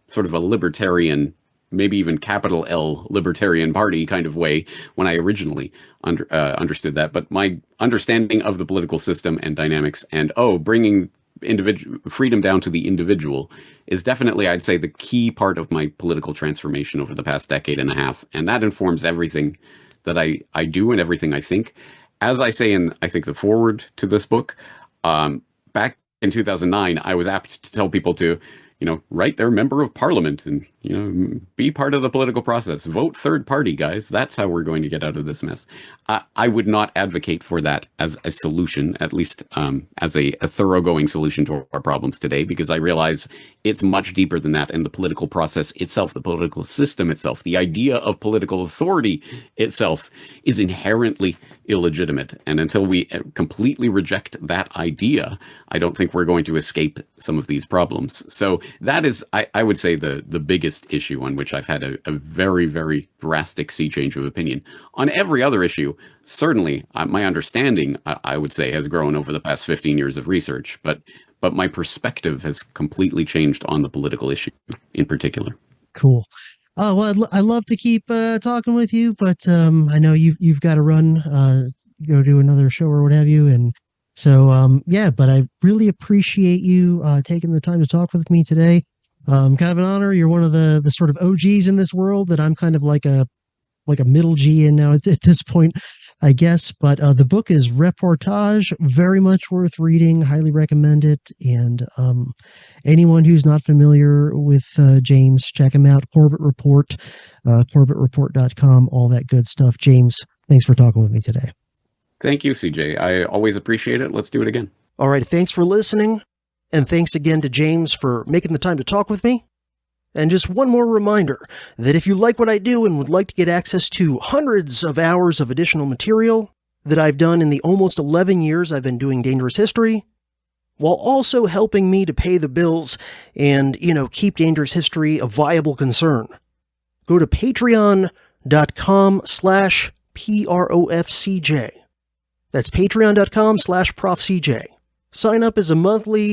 sort of a libertarian, maybe even capital L Libertarian Party kind of way when I originally understood that. But my understanding of the political system and dynamics and, bringing individual freedom down to the individual is definitely, I'd say, the key part of my political transformation over the past decade and a half. And that informs everything that I do and everything I think. As I say in, I think, the foreword to this book, back in 2009, I was apt to tell people to, write their member of parliament and, be part of the political process. Vote third party, guys. That's how we're going to get out of this mess. I would not advocate for that as a solution, at least as a thoroughgoing solution to our problems today, because I realize it's much deeper than that. And the political process itself, the political system itself, the idea of political authority itself is inherently illegitimate. And until we completely reject that idea, I don't think we're going to escape some of these problems. So that is, I would say, the biggest issue on which I've had a very, very drastic sea change of opinion. On every other issue, certainly my understanding, I would say, has grown over the past 15 years of research, but my perspective has completely changed on the political issue in particular. Cool. Oh, well, I'd love to keep talking with you, but I know you've got to run, go do another show or what have you, and so yeah. But I really appreciate you taking the time to talk with me today. Kind of an honor. You're one of the sort of OGs in this world that I'm kind of like a middle G in now at this point, I guess. But the book is Reportage, very much worth reading. Highly recommend it. And anyone who's not familiar with James, check him out. Corbett Report, CorbettReport.com, all that good stuff. James, thanks for talking with me today. Thank you, CJ. I always appreciate it. Let's do it again. All right. Thanks for listening. And thanks again to James for making the time to talk with me. And just one more reminder that if you like what I do and would like to get access to hundreds of hours of additional material that I've done in the almost 11 years I've been doing Dangerous History, while also helping me to pay the bills and, keep Dangerous History a viable concern, go to patreon.com/PROFCJ. That's patreon.com/ProfCJ. Sign up as a monthly